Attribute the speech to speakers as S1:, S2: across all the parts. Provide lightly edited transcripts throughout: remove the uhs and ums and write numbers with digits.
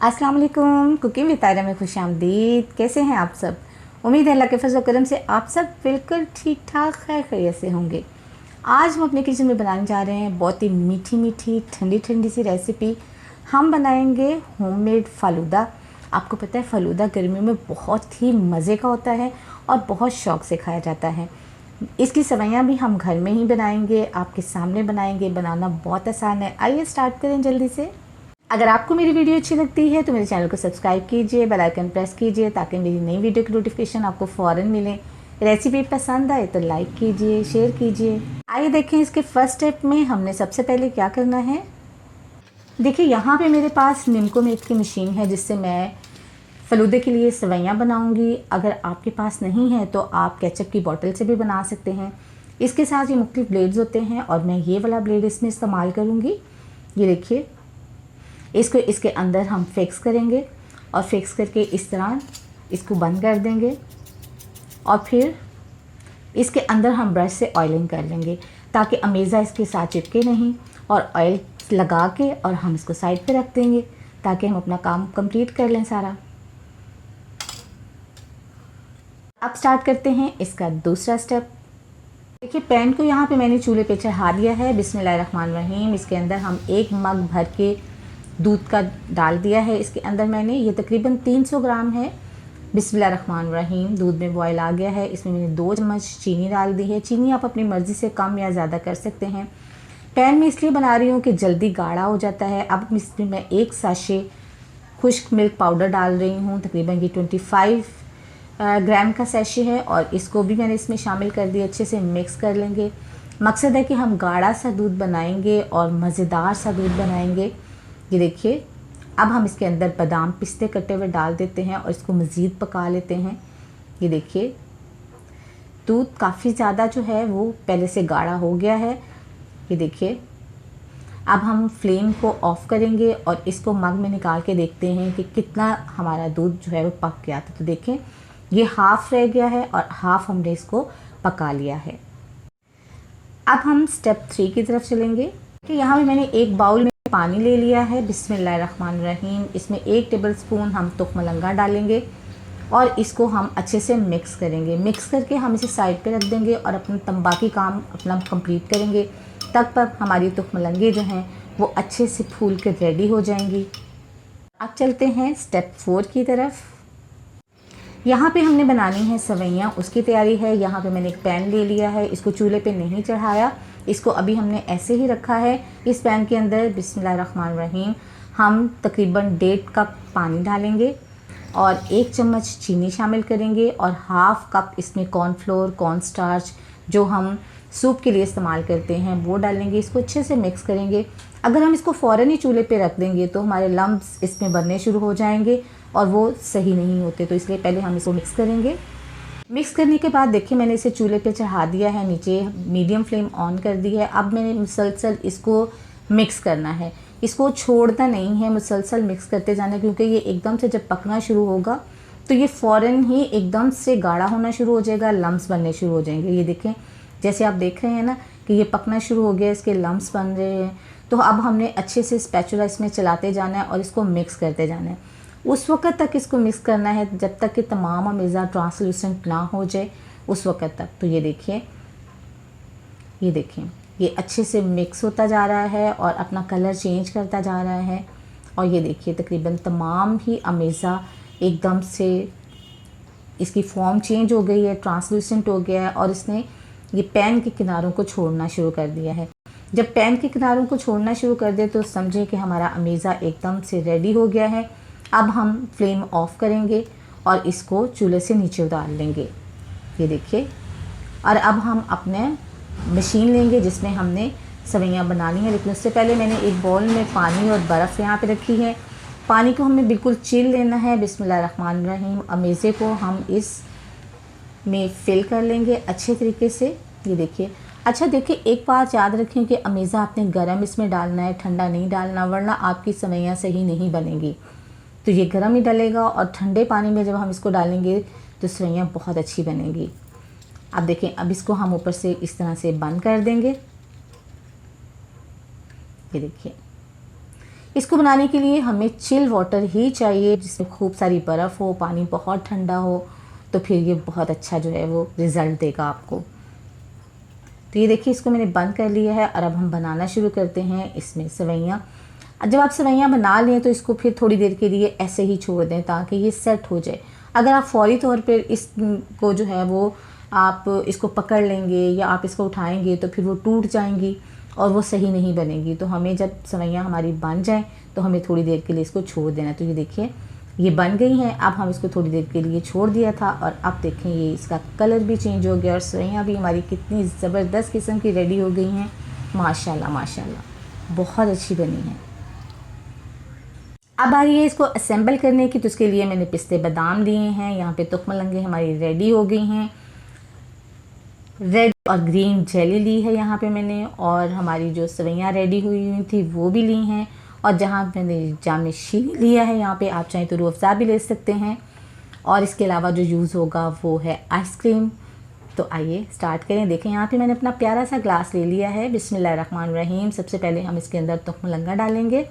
S1: अस्सलाम वालेकुम। Cooking with तायरा में खुशामदीद। कैसे हैं आप सब? उम्मीद है अल्लाह के फज़ल करम से आप सब बिल्कुल ठीक ठाक खैर खैरियत से होंगे। आज हम अपने किचन में बनाने जा रहे हैं बहुत ही मीठी मीठी ठंडी ठंडी सी रेसिपी। हम बनाएंगे होममेड फ़ालूदा। आपको पता है फ़ालूदा गर्मियों में बहुत ही मज़े का होता है और बहुत शौक़ से खाया जाता है। इसकी सेवइयाँ भी हम घर में ही बनाएंगे, आपके सामने बनाएंगे। बनाना बहुत आसान है। आइए स्टार्ट करें जल्दी से। अगर आपको मेरी वीडियो अच्छी लगती है तो मेरे चैनल को सब्सक्राइब कीजिए, बेल आइकन प्रेस कीजिए ताकि मेरी नई वीडियो की नोटिफिकेशन आपको फ़ौरन मिले। रेसिपी पसंद आए तो लाइक कीजिए, शेयर कीजिए। आइए देखें इसके फर्स्ट स्टेप में हमने सबसे पहले क्या करना है। देखिए यहाँ पे मेरे पास निम्को मेड की मशीन है जिससे मैं फ़लूदे के लिए सेवइयाँ बनाऊँगी। अगर आपके पास नहीं है तो आप केचप की बोतल से भी बना सकते हैं। इसके साथ ये मुख्तलिफ ब्लेड्स होते हैं और मैं ये वाला ब्लेड इसमें इस्तेमाल करूँगी। ये देखिए, इसको इसके अंदर हम फिक्स करेंगे और फिक्स करके इस तरह इसको बंद कर देंगे और फिर इसके अंदर हम ब्रश से ऑयलिंग कर लेंगे ताकि अमेज़ा इसके साथ चिपके नहीं। और ऑयल लगा के और हम इसको साइड पे रख देंगे ताकि हम अपना काम कंप्लीट कर लें सारा। अब स्टार्ट करते हैं इसका दूसरा स्टेप। देखिए पैन को यहाँ पे मैंने चूल्हे पे चढ़ा दिया है। बिस्मिल्लाहिर्रहमानिर्रहीम। इसके अंदर हम 1 मग भर के दूध का डाल दिया है। इसके अंदर मैंने ये तकरीबन 300 ग्राम है। बिस्मिल्लाहिर्रहमानिर्रहीम। दूध में बॉयल आ गया है। इसमें मैंने 2 चम्मच चीनी डाल दी है। चीनी आप अपनी मर्ज़ी से कम या ज़्यादा कर सकते हैं। पैन में इसलिए बना रही हूँ कि जल्दी गाढ़ा हो जाता है। अब इसमें मैं 1 साशे खुश्क मिल्क पाउडर डाल रही हूँ। तकरीबन ये 25 ग्राम का सैशे है और इसको भी मैंने इसमें शामिल कर दिया। अच्छे से मिक्स कर लेंगे। मकसद है कि हम गाढ़ा सा दूध बनाएंगे और मज़ेदार सा दूध बनाएंगे। ये देखिए, अब हम इसके अंदर बादाम पिस्ते कटे हुए डाल देते हैं और इसको मज़ीद पका लेते हैं। ये देखिए, दूध काफ़ी ज़्यादा जो है वो पहले से गाढ़ा हो गया है। ये देखिए, अब हम फ्लेम को ऑफ़ करेंगे और इसको मग में निकाल के देखते हैं कि कितना हमारा दूध जो है वो पक गया था। तो देखें, ये हाफ़ रह गया है और हाफ़ हमने इसको पका लिया है। अब हम स्टेप 3 की तरफ चलेंगे। कि यहाँ भी मैंने एक बाउल में पानी ले लिया है। बिस्मिल्लाहिर्रहमानिर्रहीम। इसमें 1 टेबलस्पून हम तुख्म लंगा डालेंगे और इसको हम अच्छे से मिक्स करेंगे। मिक्स करके हम इसे साइड पे रख देंगे और अपना बाकी काम अपना कंप्लीट करेंगे। तब तक हमारी तुख्म लंगे जो हैं वो अच्छे से फूल के रेडी हो जाएंगी। अब चलते हैं स्टेप 4 की तरफ। यहाँ पे हमने बनानी है सेवइयाँ, उसकी तैयारी है। यहाँ पे मैंने एक पैन ले लिया है। इसको चूल्हे पे नहीं चढ़ाया, इसको अभी हमने ऐसे ही रखा है। इस पैन के अंदर बिस्मिल्लाहिर्रहमानिर्रहीम हम तकरीबन 1.5 कप पानी डालेंगे और 1 चम्मच चीनी शामिल करेंगे और हाफ़ कप इसमें कॉर्नफ्लोर कॉर्न स्टार्च जो हम सूप के लिए इस्तेमाल करते हैं वो डालेंगे। इसको अच्छे से मिक्स करेंगे। अगर हम इसको फ़ौरन ही चूल्हे पे रख देंगे तो हमारे लम्ब्स इसमें बनने शुरू हो जाएंगे और वो सही नहीं होते, तो इसलिए पहले हम इसको मिक्स करेंगे। मिक्स करने के बाद देखिए, मैंने इसे चूल्हे पे चढ़ा दिया है, नीचे मीडियम फ्लेम ऑन कर दी है। अब मैंने मुसलसल इसको मिक्स करना है, इसको छोड़ना नहीं है, मुसलसल मिक्स करते जाना, क्योंकि ये एकदम से जब पकना शुरू होगा तो ये फ़ौरन ही एकदम से गाढ़ा होना शुरू हो जाएगा, लम्ब्स बनने शुरू हो जाएंगे। ये देखें, जैसे आप देख रहे हैं ना कि ये पकना शुरू हो गया, इसके लम्ब्स बन रहे हैं। तो अब हमने अच्छे से स्पैचुला इसमें चलाते जाना है और इसको मिक्स करते जाना है। उस वक्त तक इसको मिक्स करना है जब तक कि तमाम अमेज़ा ट्रांसलूसेंट ना हो जाए, उस वक्त तक। तो ये देखिए, ये देखें, ये अच्छे से मिक्स होता जा रहा है और अपना कलर चेंज करता जा रहा है। और ये देखिए, तकरीबन तमाम ही अमेज़ा एकदम से इसकी फॉर्म चेंज हो गई है, ट्रांसलूसेंट हो गया है और इसने ये पैन के किनारों को छोड़ना शुरू कर दिया है। जब पैन के किनारों को छोड़ना शुरू कर दे तो समझे कि हमारा अमेज़ा एकदम से रेडी हो गया है। अब हम फ्लेम ऑफ़ करेंगे और इसको चूल्हे से नीचे उतार लेंगे। ये देखिए, और अब हम अपने मशीन लेंगे जिसमें हमने सेवइयाँ बनानी है। लेकिन उससे पहले मैंने एक बाउल में पानी और बर्फ़ यहाँ पे रखी है। पानी को हमें बिल्कुल चिल लेना है। बिस्मिल्लाहिर्रहमानिर्रहीम। अमेज़े को हम इस में फिल कर लेंगे अच्छे तरीके से। ये देखिए, अच्छा देखिए, एक बात याद रखें कि अमेज़ा आपने गर्म इसमें डालना है, ठंडा नहीं डालना, वरना आपकी सेवइयाँ सही नहीं बनेंगी। तो ये गर्म ही डलेगा और ठंडे पानी में जब हम इसको डालेंगे तो सेवइयाँ बहुत अच्छी बनेंगी। अब देखें, अब इसको हम ऊपर से इस तरह से बंद कर देंगे। ये देखिए, इसको बनाने के लिए हमें चिल वाटर ही चाहिए, जिसमें खूब सारी बर्फ़ हो, पानी बहुत ठंडा हो, तो फिर ये बहुत अच्छा जो है वो रिज़ल्ट देगा आपको। तो ये देखिए इसको मैंने बंद कर लिया है और अब हम बनाना शुरू करते हैं इसमें सेवइयाँ। जब आप सेवइयाँ बना लें तो इसको फिर थोड़ी देर के लिए ऐसे ही छोड़ दें ताकि ये सेट हो जाए। अगर आप फ़ौरी तौर पर इसको जो है वो आप इसको पकड़ लेंगे या आप इसको उठाएंगे तो फिर वो टूट जाएंगी और वो सही नहीं बनेगी। तो हमें जब सेवइयाँ हमारी बन जाएं तो हमें थोड़ी देर के लिए इसको छोड़ देना। तो ये देखिए ये बन गई हैं। अब हम इसको थोड़ी देर के लिए छोड़ दिया था और अब देखें ये इसका कलर भी चेंज हो गया और सेवइयाँ भी हमारी कितनी ज़बरदस्त किस्म की रेडी हो गई हैं। माशाल्लाह माशाल्लाह बहुत अच्छी बनी हैं। अब आ रही है इसको असेंबल करने की। तो उसके लिए मैंने पिस्ते बादाम लिए हैं, यहाँ पे तुखमलंगे हमारी रेडी हो गई हैं। रेड और ग्रीन जेली ली है यहाँ पे मैंने, और हमारी जो सेवइयाँ रेडी हुई थी वो भी ली हैं। और जहाँ मैंने जाम शीरी लिया है, यहाँ पे आप चाहें तो रूह अफ़ज़ा भी ले सकते हैं। और इसके अलावा जो यूज़ होगा वो है आइसक्रीम। तो आइए स्टार्ट करें। देखें यहाँ पे मैंने अपना प्यारा सा ग्लास ले लिया है। बिस्मिल्लाहिर्रहमानिर्रहीम। सबसे पहले हम इसके अंदर तुखमलंगा डालेंगे।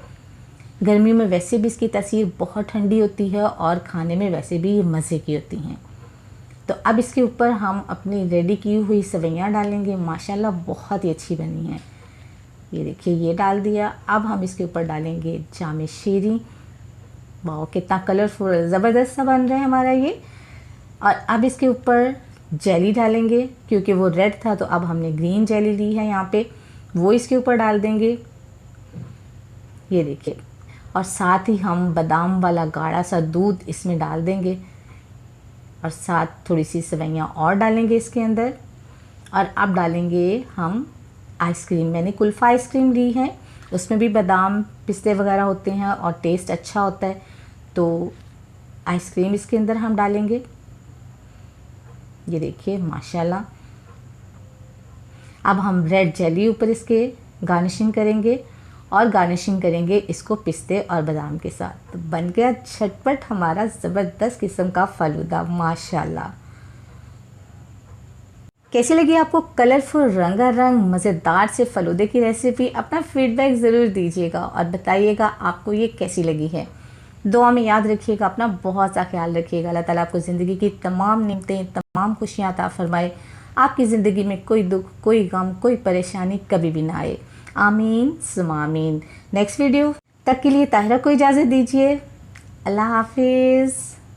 S1: गर्मियों में वैसे भी इसकी तासीर बहुत ठंडी होती है और खाने में वैसे भी मज़े की होती हैं। तो अब इसके ऊपर हम अपनी रेडी की हुई सेवइयाँ डालेंगे। माशाल्लाह बहुत ही अच्छी बनी है। ये देखिए ये डाल दिया। अब हम इसके ऊपर डालेंगे जाम शीरी। वाह कितना कलरफुल ज़बरदस्त सा बन रहा है हमारा ये। और अब इसके ऊपर जेली डालेंगे, क्योंकि वो रेड था तो अब हमने ग्रीन जेली ली है यहाँ पे, वो इसके ऊपर डाल देंगे। ये देखिए, और साथ ही हम बादाम वाला गाढ़ा सा दूध इसमें डाल देंगे और साथ थोड़ी सी सेवइयाँ और डालेंगे इसके अंदर। और अब डालेंगे हम आइसक्रीम। मैंने कुल्फ़ा आइसक्रीम ली है, उसमें भी बादाम पिस्ते वगैरह होते हैं और टेस्ट अच्छा होता है। तो आइसक्रीम इसके अंदर हम डालेंगे। ये देखिए माशाल्लाह। अब हम रेड जेली ऊपर इसके गार्निशिंग करेंगे और गार्निशिंग करेंगे इसको पिस्ते और बादाम के साथ। तो बन गया झटपट हमारा ज़बरदस्त किस्म का फ़लूदा। माशाल्लाह। कैसी लगी आपको कलरफुल रंगारंग मज़ेदार से फ़लूदे की रेसिपी? अपना फ़ीडबैक ज़रूर दीजिएगा और बताइएगा आपको ये कैसी लगी है। दुआ में याद रखिएगा, अपना बहुत सा ख्याल रखिएगा। अल्लाह ताला आपको ज़िंदगी की तमाम नेमतें, तमाम खुशियाँ अता फ़रमाए। आपकी ज़िंदगी में कोई दुख, कोई गम, कोई परेशानी कभी भी ना आए। आमीन सुमा आमीन। नेक्स्ट वीडियो तक के लिए ताहिरा को इजाज़त दीजिए। अल्लाह हाफिज़।